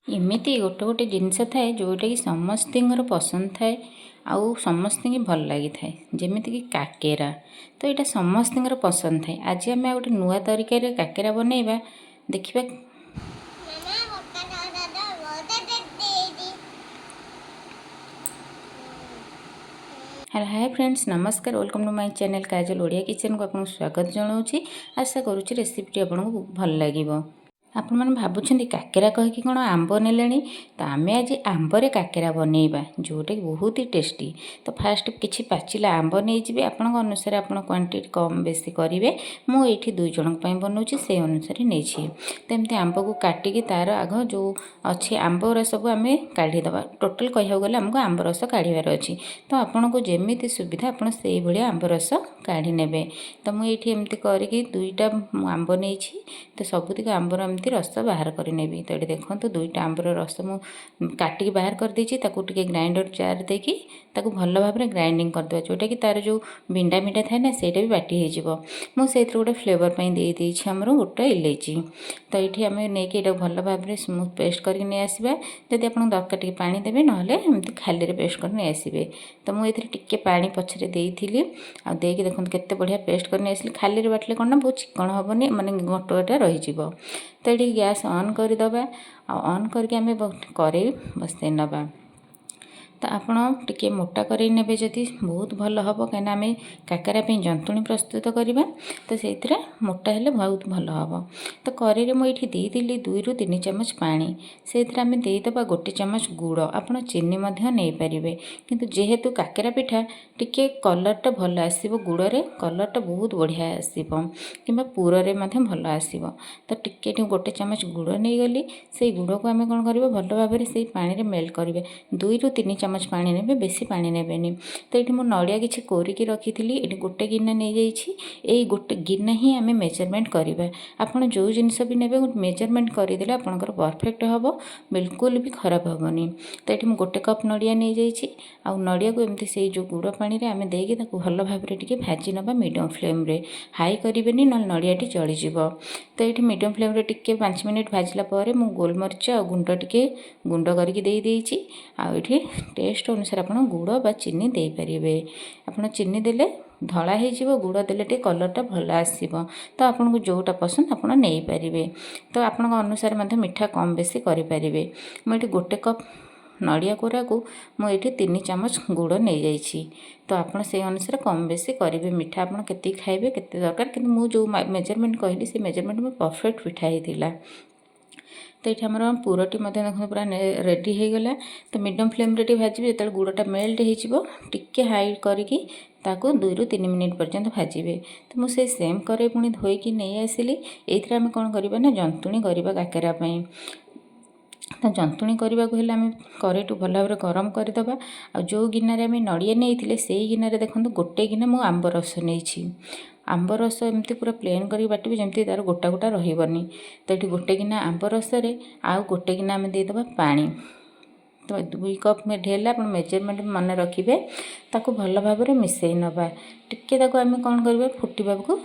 ଏମିତି ଗୋଟେ ଗୋଟେ ଜିନିଷ ଥାଏ ଯେଉଁଟାକି ସମସ୍ତଙ୍କର ପସନ୍ଦ ଥାଏ ଆଉ ସମସ୍ତଙ୍କୁ ଭଲ ଲାଗିଥାଏ। ଯେମିତିକି କାକେରା, ତ ଏଇଟା ସମସ୍ତଙ୍କର ପସନ୍ଦ ଥାଏ। ଆଜି ଆମେ ଆଉ ଗୋଟେ ନୂଆ ତରିକାରେ କାକେରା ବନେଇବା, ଦେଖିବା। ହ୍ୟାଲୋ ହାय फ्रेंड्स, नमस्कार। Welcome to my channel Kajal Odia kitchen को आपको स्वागत जनाऊँगी। आशा करुँची रेसिपीटी आपको भल लगे। आपण मैंने भावुं काकेरा कहीकि कौन आंब ने, तो आम आज आंबर काकेरा बनइबा जोटा कि बहुत ही टेस्टी। तो फास्ट किसी पाचिला आंब नहीं आपण अनुसार आप क्वांटिटी कम बेसी करेंगे। मुझे 2 जन बनाऊँगी से अनुसार नहीं। तो एमती आंब को काटिकी तार आग जो अच्छी आंब रस को आम काढ़ीदे। टोटाल कह गले आमको आंब रस काढ़ार अच्छी, तो आपन को जमी सुविधा आप भाया आंब रस काढ़ी ने। तो मुझे एमती करके 2टा आंब नहीं, तो सबुतिक आंबर एमती रस बाहर करनेबी। तो ये देखो 2टा आंबर रस मुझे काटिकी बाहर कर देछि। ताकू टिके ग्राइंडर जार देकी ताकू भल भाव में ग्राइंडिंग करदे, जोटा कि तार जो बिंडा बिंडा थाए ना सेटा भी बाटी हो। मुझे गोटे फ्लेवर पर दे आमर गोटे इलायची। तो ये आम नहीं भल भाव में स्मूथ पेस्ट करके नहीं आसवा। जदि आप दरकार टे पानी देवे ना एमती खाली पेस्ट कर नहीं आसबे। तो मुझे टिके पानी पछरे देइथिली आ देकी देखो केते बढ़िया पेस्ट कर नहीं आसली। खाली बाटले कौन ना बहुत चिकन हेनी, माने गोटोटा रही। तो ये गैस ऑन करदे, ऑन करके आम कड़े बसई नवा। तो आपण टिके मोटा कर ने जदि बहुत भल हम, कहीं आम काकेरा जंतुणी प्रस्तुत करवा। तो से मोटा हेले बहुत भल हम। तो कड़े मुझे देदी 2 ରୁ 3 ଚାମଚ पानी, से आम देदेबा 1 ଚାମच गुड़। आप चीनी नहीं पारे, किंतु जेहेतु काकेरा पिठा टिके कलरटा भल आसो, गुड़े कलरटा बहुत बढ़िया आसो कि पुरे भल आसो। तो टिके 1 ଚାମच गुड़ नहीं गली, से गुड़ को आम कौन कर भल भाव में से पानी मेल्ट करेंगे। 2 ରୁ 3 ଚାମच पानी ने, बेसी पानी नेबेनी। तो ये मुझे नड़िया किसी कोरिकी रखी थी, ये गोटे गिना नहीं जाइए। यही गोटे गिना ही आम मेजरमेंट करवा। आपड़ जो जिनस भी ने मेजरमेंट करदे आपंकर परफेक्ट हम, बिल्कुल भी खराब हेनी। तो ये गोटे कप नड़िया नहीं जाइए। आ नड़िया को एमती से जो गुड़ पानी रे आम देकी भल भाव में टिके भाजी नवा मीडियम फ्लेम रे। हाई करेंगे ना नड़ियाटी जलीज। तो ये मीडियम फ्लेम रे टिके 5 मिनट भाजला पर मु गोलमरीच आ गुंड टिके गुंड करके देदेछि। आठी टेस्ट अनुसार आप गुड़ बा चीनी दे पारे। आप चीनी देले धला हो, गुड़ देले टे कलरटा भल आसो। तो आपको जोटा पसंद आप नहीं पारे। तो आपण अनुसार मीठा कम बेसी करें। मुझे 1 कप नड़िया कोरा को मुझे 3 ଚାମଚ गुड़ नहीं जाइए। तो आप से अनुसार कम बेसी करेंगे। मीठा आप केते खाइबे केते दरकार, कि मुझे मेजरमेंट कहली से मेजरमेंट में परफेक्ट पिठा होता। तो ये आम पुरटी देखो पूरा रेडी हो गला। तो मीडियम फ्लेम रे भाजी, जो गुड़टा मेल्ट हो टिके हाई करके 2 ରୁ 3 मिनिट पर्यंत भाजबे। तो मुझे सेम करे पुणी धोईकी नहीं आसिली। ये आम कौन करवा ना जंतुणी करवा काकेरा। तो जंतुणी करने को हेल्ले आम कड़ेटू भल भाव में गरम करदे। आ जो गिनारे आम नड़िया नहीं से गिनारे देखो 1 गिना मु आंब रस नहीं। आंब रस एमती पूरा प्लेन कर बाटे जमी तार गोटा गोटा रही। तो ये 1 गिना आंब रस आउ 1 गिना आम देदेबा पानी। तो 2 कप ढेला आप मेजरमेंट मन रखिए। ताको भल भाव में मिसई नवा। टिके आम कौन करवा फुटवा को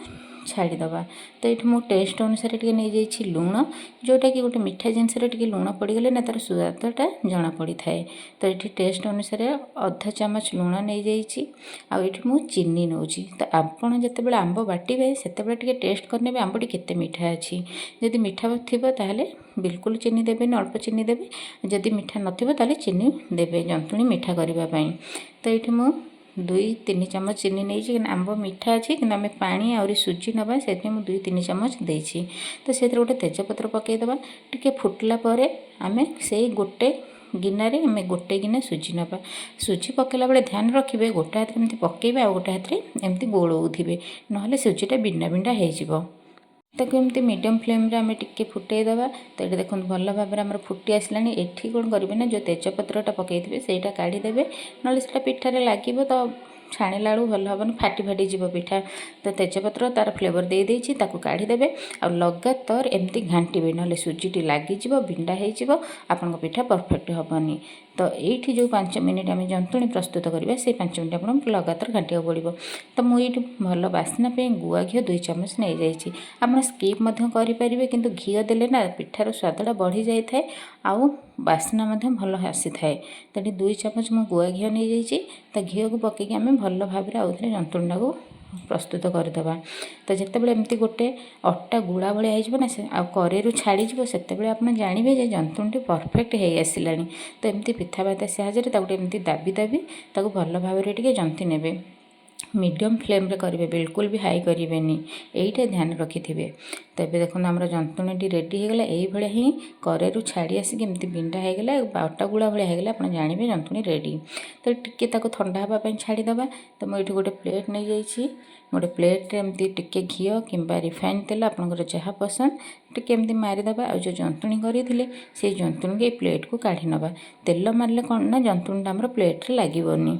छाड़ीदवा। तो ये मुझे टेस्ट अनुसार टे नहीं जाइए लुण, जोटा कि गोटे मीठा जिनस लुण पड़गले ना तार स्वादटा जना पड़ी थाए। तो ये टेस्ट अनुसार ½ ଚାମଚ लुण नहीं जाइए। आठ मुझे चीनी नौ। तो आपड़ जिते आंब बाटे से टेस्ट करने आंबटी केते मीठा अच्छी। जदि मीठा थी ताहले बिल्कुल चीनी देवे, अल्प चीनी देवे। जदि मीठा नथिबो ताहले चीनी देवे जंतुणी मीठा करने। तो ये मुझे 2-3 ଚାମଚ चीनी नहीं, आंब मीठा अच्छी कि आम पानी आहरी सुजी नवा से 2-3 ଚାମଚ देछि। तो से गोटे तेजपत्र पकईदे टिके फुटला पर आम से गोटे गिनारे आम 1 गिना सुजी नवा। सुजी पकेला बेले ध्यान रखिए गोटे हाथ में पकेबे आ गोटे हाथ में एमती गोलौथिबे, ना सुजीटा बिंडा बिंडा हो। ताको एमती मीडियम फ्लेम रे आम टिके फुटईदे। तो ये देखो भल भाव में आम फुटी आसला। एठी कौन करेंगे ना जो तेजपत्रटा पकईथे सेटा काढ़ीदेवे, ना पिठारे लगे। तो ଛାଣିଲା ବେଳକୁ ଭଲ ହେବନି, ଫାଟି ଫାଟି ଯିବ ପିଠା। ତ ତେଜପତ୍ର ତା'ର ଫ୍ଲେଭର ଦେଇଦେଇଛି, ତାକୁ କାଢ଼ିଦେବେ ଆଉ ଲଗାତାର ଏମିତି ଘାଣ୍ଟିବେ, ନହେଲେ ସୁଜିଟି ଲାଗିଯିବ, ବିଣ୍ଡା ହେଇଯିବ, ଆପଣଙ୍କ ପିଠା ପରଫେକ୍ଟ ହେବନି। ତ ଏଇଠି ଯେଉଁ 5 ମିନିଟ୍ ଆମେ ଜନ୍ତୁଣି ପ୍ରସ୍ତୁତ କରିବା, ସେଇ 5 ମିନିଟ୍ ଆପଣଙ୍କୁ ଲଗାତାର ଘାଣ୍ଟିବାକୁ ପଡ଼ିବ। ତ ମୁଁ ଏଇଠି ଭଲ ବାସ୍ନା ପାଇଁ ଗୁଆ ଘିଅ 2 ଚାମଚ ନେଇଯାଇଛି। ଆପଣ ସ୍କିପ୍ ମଧ୍ୟ କରିପାରିବେ, କିନ୍ତୁ ଘିଅ ଦେଲେ ନା ପିଠାର ସ୍ୱାଦଟା ବଢ଼ିଯାଇଥାଏ ଆଉ ବାସ୍ନା ମଧ୍ୟ ଭଲ ଆସିଥାଏ। ତ ଏଠି 2 ଚାମଚ ମୁଁ ଗୁଆ ଘିଅ ନେଇଯାଇଛି। ତ ଘିଅକୁ ପକାଇକି ଆମେ ଭଲ ଭାବରେ ଆଉଥରେ ଜନ୍ତୁଣିଟାକୁ ପ୍ରସ୍ତୁତ କରିଦେବା। ତ ଯେତେବେଳେ ଏମିତି ଗୋଟେ ଅଟା ଗୁଳା ଭଳିଆ ହେଇଯିବ ନା, ସେ ଆଉ କରେଇରୁ ଛାଡ଼ିଯିବ, ସେତେବେଳେ ଆପଣ ଜାଣିବେ ଯେ ଜନ୍ତୁଣିଟି ପରଫେକ୍ଟ ହେଇ ଆସିଲାଣି। ତ ଏମିତି ପିଠା ପାତା ସାହାଯ୍ୟରେ ତାକୁ ଏମିତି ଦାବି ଦାବି ତାକୁ ଭଲ ଭାବରେ ଟିକେ ଜନ୍ତି ନେବେ। ମିଡ଼ିୟମ୍ ଫ୍ଲେମ୍ରେ କରିବେ, ବିଲକୁଲ ବି ହାଇ କରିବେନି, ଏଇଟା ଧ୍ୟାନ ରଖିଥିବେ। ତ ଏବେ ଦେଖନ୍ତୁ ଆମର ଜନ୍ତୁଣିଟି ରେଡ଼ି ହେଇଗଲା। ଏଇଭଳିଆ ହିଁ କରେଇରୁ ଛାଡ଼ି ଆସିକି ଏମିତି ବିଣ୍ଡା ହେଇଗଲା, ଅଟା ଗୁଳା ଭଳିଆ ହେଇଗଲା, ଆପଣ ଜାଣିବେ ଜନ୍ତୁଣି ରେଡ଼ି। ତ ଟିକେ ତାକୁ ଥଣ୍ଡା ହେବା ପାଇଁ ଛାଡ଼ିଦେବା। ତ ମୁଁ ଏଇଠି ଗୋଟେ ପ୍ଲେଟ୍ ନେଇଯାଇଛି। ଗୋଟେ ପ୍ଲେଟ୍ରେ ଏମିତି ଟିକେ ଘିଅ କିମ୍ବା ରିଫାଇନ୍ ତେଲ, ଆପଣଙ୍କର ଯାହା ପସନ୍ଦ, ଟିକେ ଏମିତି ମାରିଦେବା। ଆଉ ଯେଉଁ ଜନ୍ତୁଣି କରିଥିଲେ ସେଇ ଜନ୍ତୁଣିକି ଏଇ ପ୍ଲେଟ୍କୁ କାଢ଼ି ନେବା। ତେଲ ମାରିଲେ କ'ଣ ନା ଜନ୍ତୁଣିଟା ଆମର ପ୍ଲେଟ୍ରେ ଲାଗିବନି।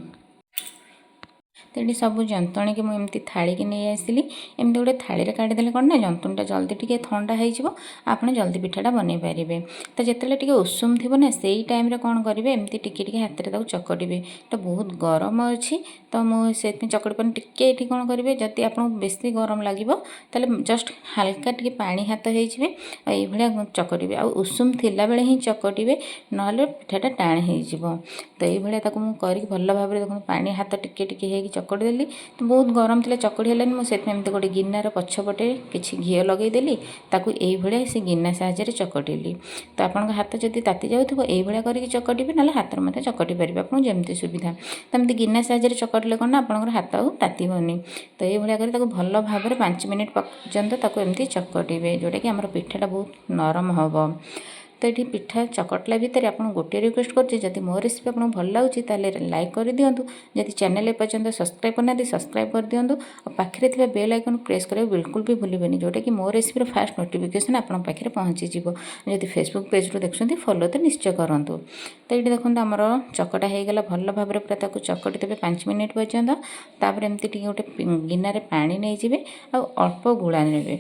ତେଣୁ ସବୁ ଜନ୍ତଣିକି ମୁଁ ଏମିତି ଥାଳିକି ନେଇ ଆସିଲି। ଏମିତି ଗୋଟେ ଥାଳିରେ କାଢ଼ିଦେଲେ କ'ଣ ନା ଜନ୍ତୁଣିଟା ଜଲ୍ଦି ଟିକେ ଥଣ୍ଡା ହେଇଯିବ, ଆପଣ ଜଲ୍ଦି ପିଠାଟା ବନେଇ ପାରିବେ। ତ ଯେତେବେଳେ ଟିକେ ଉଷୁମ ଥିବ ନା, ସେଇ ଟାଇମ୍ରେ କ'ଣ କରିବେ, ଏମିତି ଟିକେ ଟିକେ ହାତରେ ତାକୁ ଚକଟିବେ। ଏଇଟା ବହୁତ ଗରମ ଅଛି, ତ ମୁଁ ସେଥିପାଇଁ ଚକଟି ପାରୁନି। ଟିକେ ଏଇଠି କ'ଣ କରିବେ, ଯଦି ଆପଣଙ୍କୁ ବେଶୀ ଗରମ ଲାଗିବ ତାହେଲେ ଜଷ୍ଟ ହାଲକା ଟିକେ ପାଣି ହାତ ହେଇଯିବେ ଆଉ ଏଇଭଳିଆ ଚକଟିବେ। ଆଉ ଉଷୁମ ଥିଲାବେଳେ ହିଁ ଚକଟିବେ, ନହେଲେ ପିଠାଟା ଟାଣ ହେଇଯିବ। ତ ଏଇଭଳିଆ ତାକୁ ମୁଁ କରିକି ଭଲ ଭାବରେ ଦେଖନ୍ତୁ ପାଣି ହାତ ଟିକେ ଟିକେ ହେଇକି ଚକଟି ଦେଲି। ତ ବହୁତ ଗରମ ଥିଲା, ଚକଟି ହେଲାନି। ମୁଁ ସେଥିପାଇଁ ଏମିତି ଗୋଟେ ଗିନାର ପଛପଟେ କିଛି ଘିଅ ଲଗେଇଦେଲି, ତାକୁ ଏଇଭଳିଆ ସେ ଗିନା ସାହାଯ୍ୟରେ ଚକଟିଲି। ତ ଆପଣଙ୍କ ହାତ ଯଦି ତାତି ଯାଉଥିବ ଏଇଭଳିଆ କରିକି ଚକଟିବେ, ନହେଲେ ହାତରେ ମଧ୍ୟ ଚକଟି ପାରିବେ, ଆପଣଙ୍କୁ ଯେମିତି ସୁବିଧା। ତ ଏମିତି ଗିନା ସାହାଯ୍ୟରେ ଚକଟିଲେ କ'ଣ ନା ଆପଣଙ୍କର ହାତ ଆଉ ତାତିବନି। ତ ଏଇଭଳିଆ କରି ତାକୁ ଭଲ ଭାବରେ 5 ମିନିଟ୍ ପର୍ଯ୍ୟନ୍ତ ତାକୁ ଏମିତି ଚକଟିବେ, ଯେଉଁଟାକି ଆମର ପିଠାଟା ବହୁତ ନରମ ହେବ। ତ ଏଠି ପିଠା ଚକଟିଲା ଭିତରେ ଆପଣଙ୍କୁ ଗୋଟିଏ ରିକ୍ୱେଷ୍ଟ କରୁଛି, ଯଦି ମୋ ରେସିପି ଆପଣଙ୍କୁ ଭଲ ଲାଗୁଛି ତାହେଲେ ଲାଇକ୍ କରିଦିଅନ୍ତୁ। ଯଦି ଚ୍ୟାନେଲ୍ ଏପର୍ଯ୍ୟନ୍ତ ସବସ୍କ୍ରାଇବ୍ କରିନାହାନ୍ତି ସବସ୍କ୍ରାଇବ୍ କରିଦିଅନ୍ତୁ। ଆଉ ପାଖରେ ଥିବା ବେଲ୍ ଆଇକନ୍ ପ୍ରେସ୍ କରିବାକୁ ବିଲକୁଲ ବି ଭୁଲିବେନି, ଯେଉଁଟାକି ମୋ ରେସିପିର ଫାଷ୍ଟ ନୋଟିଫିକେସନ୍ ଆପଣଙ୍କ ପାଖରେ ପହଞ୍ଚିଯିବ। ଯଦି ଫେସବୁକ୍ ପେଜ୍ରୁ ଦେଖୁଛନ୍ତି ଫଲୋ ତ ନିଶ୍ଚୟ କରନ୍ତୁ। ତ ଏଇଠି ଦେଖନ୍ତୁ ଆମର ଚକଟା ହେଇଗଲା, ଭଲ ଭାବରେ ପୁରା ତାକୁ ଚକଟି ଦେବେ 5 ମିନିଟ୍ ପର୍ଯ୍ୟନ୍ତ। ତାପରେ ଏମିତି ଟିକେ ଗୋଟେ ଗିନାରେ ପାଣି ନେଇଯିବେ ଆଉ ଅଳ୍ପ ଗୁଳା ନେବେ।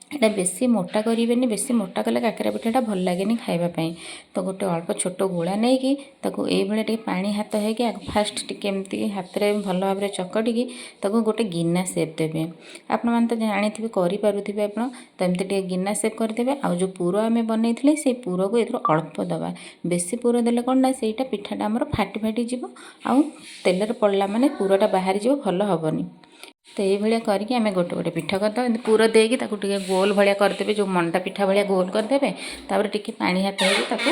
ଏଇଟା ବେଶୀ ମୋଟା କରିବେନି, ବେଶୀ ମୋଟା କଲେ କାକରା ପିଠାଟା ଭଲ ଲାଗେନି ଖାଇବା ପାଇଁ। ତ ଗୋଟେ ଅଳ୍ପ ଛୋଟ ଗୁଳା ନେଇକି ତାକୁ ଏଇଭଳିଆ ଟିକେ ପାଣି ହାତ ହେଇକି ଫାଷ୍ଟ ଟିକେ ଏମିତି ହାତରେ ଭଲ ଭାବରେ ଚକଟିକି ତାକୁ ଗୋଟେ ଗିନା ସେପ୍ ଦେବେ। ଆପଣମାନେ ତ ଜାଣିଥିବେ, କରିପାରୁଥିବେ ଆପଣ। ତ ଏମିତି ଟିକେ ଗିନା ସେପ୍ କରିଦେବେ। ଆଉ ଯେଉଁ ପୁର ଆମେ ବନେଇଥିଲେ ସେଇ ପୁରକୁ ଏଥିରୁ ଅଳ୍ପ ଦେବା। ବେଶୀ ପୁର ଦେଲେ କ'ଣ ନା ସେଇଟା ପିଠାଟା ଆମର ଫାଟି ଫାଟି ଯିବ, ଆଉ ତେଲରେ ପଡ଼ିଲା ମାନେ ପୁରଟା ବାହାରିଯିବ, ଭଲ ହେବନି। ତ ଏଇଭଳିଆ କରିକି ଆମେ ଗୋଟେ ଗୋଟେ ପିଠା କରିଦେବା। ଏମିତି ପୁର ଦେଇକି ତାକୁ ଟିକେ ଗୋଲ ଭଳିଆ କରିଦେବେ, ଯେଉଁ ମଣ୍ଡା ପିଠା ଭଳିଆ ଗୋଲ କରିଦେବେ। ତାପରେ ଟିକେ ପାଣି ହାତ ହେଇକି ତାକୁ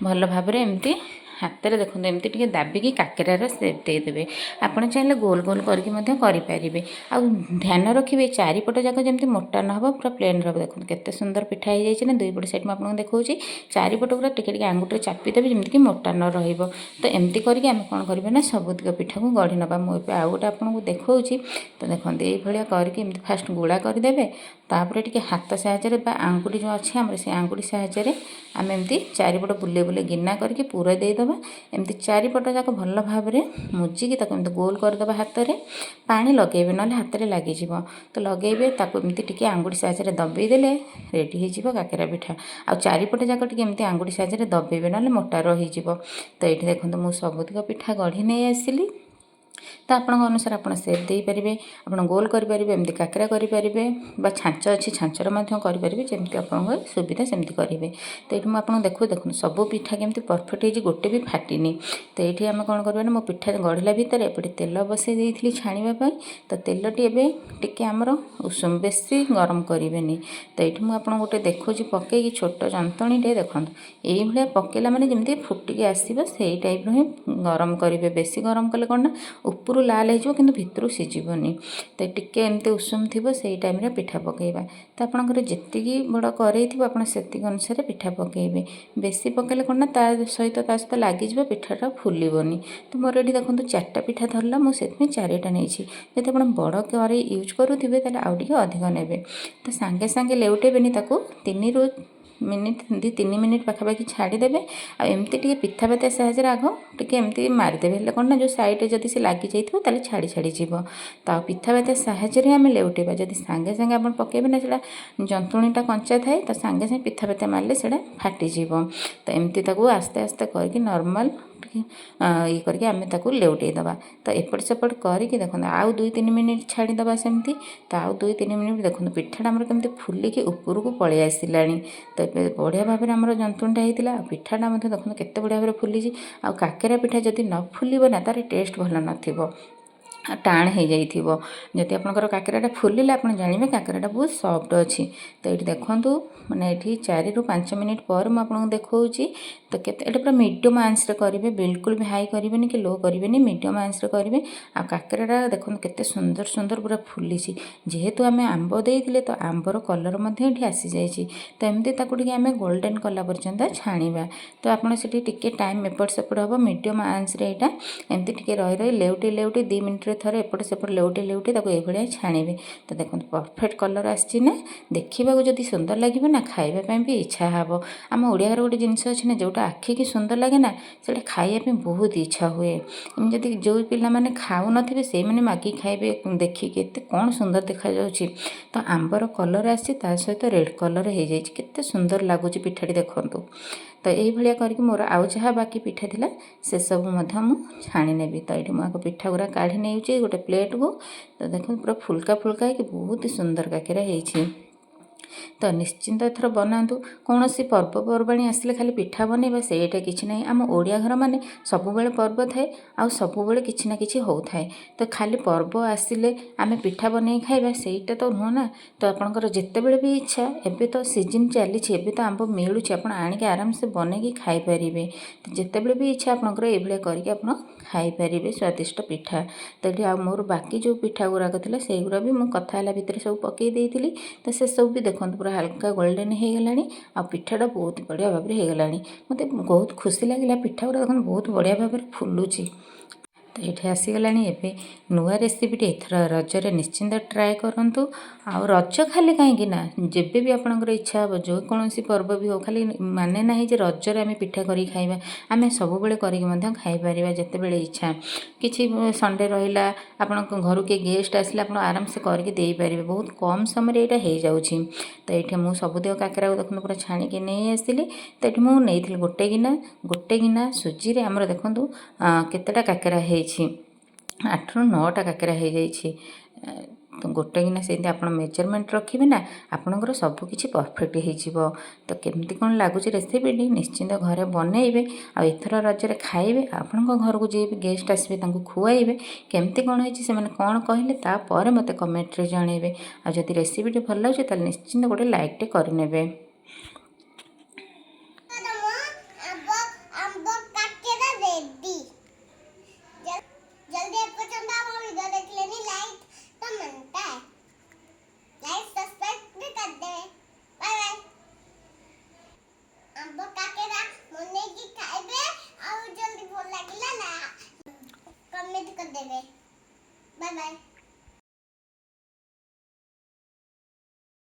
ଭଲ ଭାବରେ ଏମିତି ହାତରେ ଦେଖନ୍ତୁ ଏମିତି ଟିକେ ଦାବିକି କାକେରାର ସେପ୍ ଦେଇଦେବେ। ଆପଣ ଚାହିଁଲେ ଗୋଲ ଗୋଲ କରିକି ମଧ୍ୟ କରିପାରିବେ। ଆଉ ଧ୍ୟାନ ରଖିବେ ଚାରିପଟ ଯାକ ଯେମିତି ମୋଟା ନ ହେବ, ପୁରା ପ୍ଲେନ୍ ରହିବ। ଦେଖନ୍ତୁ କେତେ ସୁନ୍ଦର ପିଠା ହେଇଯାଇଛି ନା, ଦୁଇ ପଟ ସାଇଡ଼୍ ମୁଁ ଆପଣଙ୍କୁ ଦେଖାଉଛି। ଚାରିପଟ ପୁରା ଟିକେ ଟିକେ ଆଙ୍ଗୁଠିରେ ଚାପିଦେବେ, ଯେମିତିକି ମୋଟା ନ ରହିବ। ତ ଏମିତି କରିକି ଆମେ କ'ଣ କରିବା ନା ସବୁତିକ ପିଠାକୁ ଗଢ଼ି ନେବା। ମୁଁ ଏବେ ଆଉ ଗୋଟେ ଆପଣଙ୍କୁ ଦେଖାଉଛି। ତ ଦେଖନ୍ତୁ ଏଇଭଳିଆ କରିକି ଏମିତି ଫାଷ୍ଟ ଗୁଳା କରିଦେବେ। ତାପରେ ଟିକେ ହାତ ସାହାଯ୍ୟରେ ବା ଆଙ୍ଗୁଠି ଯେଉଁ ଅଛି ଆମର, ସେ ଆଙ୍ଗୁଠି ସାହାଯ୍ୟରେ ଆମେ ଏମିତି ଚାରିପଟ ବୁଲେଇ ବୁଲେଇ ଗିନା କରିକି ପୁର ଦେଇଦେବା। ଏମିତି ଚାରିପଟ ଯାକ ଭଲ ଭାବରେ ମୁଜିକି ତାକୁ ଏମିତି ଗୋଲ କରିଦେବା ହାତରେ। ପାଣି ଲଗାଇବେ, ନହେଲେ ହାତରେ ଲାଗିଯିବ। ତ ଲଗାଇବେ, ତାକୁ ଏମିତି ଟିକେ ଆଙ୍ଗୁଠି ସାହାଯ୍ୟରେ ଦବେଇ ଦେଲେ ରେଡ଼ି ହେଇଯିବ କାକେରା ପିଠା। ଆଉ ଚାରିପଟ ଯାକ ଟିକେ ଏମିତି ଆଙ୍ଗୁଠି ସାହାଯ୍ୟରେ ଦବେଇବେ, ନହେଲେ ମୋଟା ରହିଯିବ। ତ ଏଇଠି ଦେଖନ୍ତୁ ମୁଁ ସବୁତିକ ପିଠା ଗଢ଼ି ନେଇ ଆସିଲି। ତ ଆପଣଙ୍କ ଅନୁସାରେ ଆପଣ ସେପ୍ ଦେଇପାରିବେ, ଆପଣ ଗୋଲ କରିପାରିବେ, ଏମିତି କାକେରା କରିପାରିବେ, ବା ଛାଞ୍ଚ ଅଛି ଛାଞ୍ଚରେ ମଧ୍ୟ କରିପାରିବେ, ଯେମିତି ଆପଣଙ୍କ ସୁବିଧା ସେମିତି କରିବେ। ତ ଏଇଠି ମୁଁ ଆପଣଙ୍କୁ ଦେଖନ୍ତୁ ସବୁ ପିଠା କେମିତି ପରଫେକ୍ଟ ହେଇଛି, ଗୋଟେ ବି ଫାଟିନି। ତ ଏଇଠି ଆମେ କ'ଣ କରିବା ନା, ମୋ ପିଠା ଗଢ଼ିଲା ଭିତରେ ଏପଟେ ତେଲ ବସାଇ ଦେଇଥିଲି ଛାଣିବା ପାଇଁ। ତ ତେଲଟି ଏବେ ଟିକେ ଆମର ଉଷୁମ, ବେଶୀ ଗରମ କରିବେନି। ତ ଏଇଠି ମୁଁ ଆପଣଙ୍କୁ ଗୋଟେ ଦେଖାଉଛି ପକାଇକି ଛୋଟ ଯନ୍ତଣୀଟେ, ଦେଖନ୍ତୁ ଏଇଭଳିଆ ପକାଇଲା ମାନେ ଯେମିତି ଫୁଟିକି ଆସିବ, ସେଇ ଟାଇପ୍ର ହିଁ ଗରମ କରିବେ। ବେଶୀ ଗରମ କଲେ କ'ଣ ନା ଉପରୁ ଲାଲ ହେଇଯିବ, କିନ୍ତୁ ଭିତରୁ ସିଝିବନି। ତ ଟିକେ ଏମିତି ଉଷୁମ ଥିବ, ସେଇ ଟାଇମ୍ରେ ପିଠା ପକାଇବା। ତ ଆପଣଙ୍କର ଯେତିକି ବଡ଼ କରେଇ ଥିବ ଆପଣ ସେତିକି ଅନୁସାରେ ପିଠା ପକାଇବେ। ବେଶୀ ପକାଇଲେ କ'ଣ ନା ତା ସହିତ ଲାଗିଯିବ, ପିଠାଟା ଫୁଲିବନି। ତ ମୋର ଏଠି ଦେଖନ୍ତୁ 4ଟା ପିଠା ଧରିଲା, ମୁଁ ସେଥିପାଇଁ 4ଟା ନେଇଛି। ଯଦି ଆପଣ ବଡ଼ କରେଇ ୟୁଜ୍ କରୁଥିବେ ତାହେଲେ ଆଉ ଟିକେ ଅଧିକ ନେବେ। ତ ସାଙ୍ଗେ ସାଙ୍ଗେ ଲେଉଟେଇବେନି, ତାକୁ 3ରୁ ମିନିଟ୍ 2-3 ମିନିଟ୍ ପାଖାପାଖି ଛାଡ଼ିଦେବେ। ଆଉ ଏମିତି ଟିକେ ପିଠା ପାତିଆ ସାହାଯ୍ୟରେ ଆଗ ଟିକେ ଏମିତି ମାରିଦେବେ, ହେଲେ କ'ଣ ନା ଯେଉଁ ସାଇଡ଼୍ରେ ଯଦି ସେ ଲାଗିଯାଇଥିବ ତାହେଲେ ଛାଡ଼ି ଯିବ। ତ ଆଉ ପିଠା ପାତିଆ ସାହାଯ୍ୟରେ ଆମେ ଲେଉଟେଇବା। ଯଦି ସାଙ୍ଗେ ସାଙ୍ଗେ ଆପଣ ପକାଇବେ ନା, ସେଇଟା ଜନ୍ତୁଣିଟା କଞ୍ଚା ଥାଏ, ତ ସାଙ୍ଗେ ସାଙ୍ଗେ ପିଠା ପାତିଆ ମାରିଲେ ସେଇଟା ଫାଟିଯିବ। ତ ଏମିତି ତାକୁ ଆସ୍ତେ ଆସ୍ତେ କରିକି ନର୍ମାଲ୍ ଇଏ କରିକି ଆମେ ତାକୁ ଲେଉଟେଇ ଦେବା। ତ ଏପଟ ସେପଟ କରିକି ଦେଖନ୍ତୁ ଆଉ 2-3 ମିନିଟ୍ ଛାଡ଼ିଦେବା ସେମିତି। ତ ଆଉ 2-3 ମିନିଟ୍ ଦେଖନ୍ତୁ ପିଠାଟା ଆମର କେମିତି ଫୁଲିକି ଉପରକୁ ପଳେଇ ଆସିଲାଣି। ତ ଏବେ ବଢ଼ିଆ ଭାବରେ ଆମର ଜନ୍ତୁଣିଟା ହେଇଥିଲା। ଆଉ ପିଠାଟା ମଧ୍ୟ ଦେଖନ୍ତୁ କେତେ ବଢ଼ିଆ ଭାବରେ ଫୁଲିଛି। ଆଉ କାକେରା ପିଠା ଯଦି ନ ଫୁଲିବ ନା, ତାର ଟେଷ୍ଟ ଭଲ ନଥିବ, ଟାଣ ହେଇଯାଇଥିବ। ଯଦି ଆପଣଙ୍କର କାକେରାଟା ଫୁଲିଲେ ଆପଣ ଜାଣିବେ କାକେରାଟା ବହୁତ ସଫ୍ଟ ଅଛି। ତ ଏଇଠି ଦେଖନ୍ତୁ ମାନେ ଏଠି 4-5 ମିନିଟ୍ ପରେ ମୁଁ ଆପଣଙ୍କୁ ଦେଖାଉଛି। ତ କେତେ ଏଇଟା ପୁରା ମିଡ଼ିୟମ୍ ଆଞ୍ଚରେ କରିବେ, ବିଲକୁଲ ବି ହାଇ କରିବେନି କି ଲୋ କରିବେନି, ମିଡ଼ିୟମ୍ ଆଞ୍ଚରେ କରିବେ। ଆଉ କାକେରାଟା ଦେଖନ୍ତୁ କେତେ ସୁନ୍ଦର ସୁନ୍ଦର ପୁରା ଫୁଲିଛି। ଯେହେତୁ ଆମେ ଆମ୍ବ ଦେଇଥିଲେ ତ ଆମ୍ବର କଲର୍ ମଧ୍ୟ ଏଠି ଆସିଯାଇଛି। ତ ଏମିତି ତାକୁ ଟିକେ ଆମେ ଗୋଲ୍ଡେନ୍ କଲା ପର୍ଯ୍ୟନ୍ତ ଛାଣିବା। ତ ଆପଣ ସେଠି ଟିକେ ଟାଇମ୍ ଏପଟ ସେପଟ ହେବ, ମିଡ଼ିୟମ୍ ଆଞ୍ଚରେ ଏଇଟା ଏମିତି ଟିକେ ରହି ଲେଉଟେଇ 2 ମିନିଟ୍ରେ ଥରେ ଏପଟ ସେପଟ ଲେଉଟେଇ ତାକୁ ଏଇଭଳିଆ ଛାଣିବେ। ତ ଦେଖନ୍ତୁ ପରଫେକ୍ଟ କଲର୍ ଆସିଛି ନା, ଦେଖିବାକୁ ଯଦି ସୁନ୍ଦର ଲାଗିବ ନା, ଖାଇବା ପାଇଁ ବି ଇଚ୍ଛା ହେବ। ଆମ ଓଡ଼ିଆ ଘର ଗୋଟେ ଜିନିଷ ଅଛି ନା, ଯେଉଁଟା ଆଖିକି ସୁନ୍ଦର ଲାଗେ ନା, ସେଇଟା ଖାଇବା ପାଇଁ ବହୁତ ଇଚ୍ଛା ହୁଏ। ଏମିତି ଯଦି ଯେଉଁ ପିଲାମାନେ ଖାଉନଥିବେ ସେଇମାନେ ମାଗିକି ଖାଇବେ ଦେଖିକି ଏତେ କ'ଣ ସୁନ୍ଦର ଦେଖାଯାଉଛି। ତ ଆମ୍ବର କଲର୍ ଆସିଛି, ତା ସହିତ ରେଡ଼୍ କଲର୍ ହେଇଯାଇଛି, କେତେ ସୁନ୍ଦର ଲାଗୁଛି ପିଠାଟି ଦେଖନ୍ତୁ। ତ ଏଇଭଳିଆ କରିକି ମୋର ଆଉ ଯାହା ବାକି ପିଠା ଥିଲା ସେସବୁ ମଧ୍ୟ ମୁଁ ଛାଣି ନେବି। ତ ଏଇଠି ମୁଁ ଆଗ ପିଠା ଗୁଡ଼ା କାଢ଼ି ନେଉଛି ଗୋଟେ ପ୍ଲେଟ୍କୁ। ତ ଦେଖନ୍ତୁ ପୁରା ଫୁଲକା ଫୁଲକା ହେଇକି ବହୁତ ସୁନ୍ଦର କାକେରା ହେଇଛି। ତ ନିଶ୍ଚିନ୍ତ ଏଥର ବନାନ୍ତୁ। କୌଣସି ପର୍ବପର୍ବାଣି ଆସିଲେ ଖାଲି ପିଠା ବନେଇବା ସେଇଟା କିଛି ନାହିଁ। ଆମ ଓଡ଼ିଆ ଘର ମାନେ ସବୁବେଳେ ପର୍ବ ଥାଏ, ଆଉ ସବୁବେଳେ କିଛି ନା କିଛି ହେଉଥାଏ। ତ ଖାଲି ପର୍ବ ଆସିଲେ ଆମେ ପିଠା ବନେଇ ଖାଇବା ସେଇଟା ତ ନୁହଁ ନା। ତ ଆପଣଙ୍କର ଯେତେବେଳେ ବି ଇଚ୍ଛା, ଏବେ ତ ସିଜିନ୍ ଚାଲିଛି, ଏବେ ତ ଆମ୍ବ ମିଳୁଛି, ଆପଣ ଆଣିକି ଆରାମସେ ବନେଇକି ଖାଇପାରିବେ। ତ ଯେତେବେଳେ ବି ଇଚ୍ଛା ଆପଣଙ୍କର ଏଇଭଳିଆ କରିକି ଆପଣ ଖାଇପାରିବେ ସ୍ୱାଦିଷ୍ଟ ପିଠା। ତ ଏଠି ଆଉ ମୋର ବାକି ଯେଉଁ ପିଠା ଗୁଡ଼ାକ ଥିଲା ସେଇଗୁଡ଼ା ବି ମୁଁ କଥା ହେଲା ଭିତରେ ସବୁ ପକାଇ ଦେଇଥିଲି। ତ ସେସବୁ ବି ଦେଖନ୍ତୁ ପୁରା ହାଲକା ଗୋଲ୍ଡେନ୍ ହେଇଗଲାଣି। ଆଉ ପିଠାଟା ବହୁତ ବଢ଼ିଆ ଭାବରେ ହେଇଗଲାଣି। ମୋତେ ବହୁତ ଖୁସି ଲାଗିଲା, ପିଠା ଗୁଡ଼ା ଦେଖନ୍ତୁ ବହୁତ ବଢ଼ିଆ ଭାବରେ ଫୁଲୁଛି। ତ ଏଠି ଆସିଗଲାଣି ଏବେ ନୂଆ ରେସିପିଟି, ଏଥର ରଜରେ ନିଶ୍ଚିନ୍ତ ଟ୍ରାଏ କରନ୍ତୁ। ଆଉ ରଜ ଖାଲି କାହିଁକି ନା, ଯେବେ ବି ଆପଣଙ୍କର ଇଚ୍ଛା ହେବ, ଯେକୌଣସି ପର୍ବ ବି ହେଉ, ଖାଲି ମାନେ ନାହିଁ ଯେ ରଜରେ ଆମେ ପିଠା କରିକି ଖାଇବା, ଆମେ ସବୁବେଳେ କରିକି ମଧ୍ୟ ଖାଇପାରିବା ଯେତେବେଳେ ଇଚ୍ଛା। କିଛି ସଣ୍ଡେ ରହିଲା, ଆପଣଙ୍କ ଘରୁ କିଏ ଗେଷ୍ଟ ଆସିଲେ ଆପଣ ଆରାମସେ କରିକି ଦେଇପାରିବେ, ବହୁତ କମ୍ ସମୟରେ ଏଇଟା ହେଇଯାଉଛି। ତ ଏଇଠି ମୁଁ ସବୁତକ କାକେରାକୁ ଦେଖନ୍ତୁ ପୁରା ଛାଣିକି ନେଇ ଆସିଥିଲି। ତ ଏଠି ମୁଁ ନେଇଥିଲି ଗୋଟେ ଗିନା ସୁଜିରେ ଆମର ଦେଖନ୍ତୁ କେତେଟା କାକେରା ହେଇଛି, 8ରୁ 9ଟା କାକେରା ହେଇଯାଇଛି। ତ ଗୋଟେ ଗିନା ସେମିତି ଆପଣ ମେଜରମେଣ୍ଟ ରଖିବେ ନା, ଆପଣଙ୍କର ସବୁ କିଛି ପରଫେକ୍ଟ ହେଇଯିବ। ତ କେମିତି କ'ଣ ଲାଗୁଛି ରେସିପିଟି ନିଶ୍ଚିନ୍ତ ଘରେ ବନେଇବେ। ଆଉ ଏଥର ରଜରେ ଖାଇବେ, ଆପଣଙ୍କ ଘରକୁ ଯିଏ ବି ଗେଷ୍ଟ ଆସିବେ ତାଙ୍କୁ ଖୁଆଇବେ। କେମିତି କ'ଣ ହେଇଛି ସେମାନେ କ'ଣ କହିଲେ ତାପରେ ମୋତେ କମେଣ୍ଟରେ ଜଣାଇବେ। ଆଉ ଯଦି ରେସିପିଟି ଭଲ ଲାଗୁଛି ତାହେଲେ ନିଶ୍ଚିନ୍ତ ଗୋଟେ ଲାଇକ୍ଟେ କରିନେବେ। कमेंट कर देवे। Bye bye.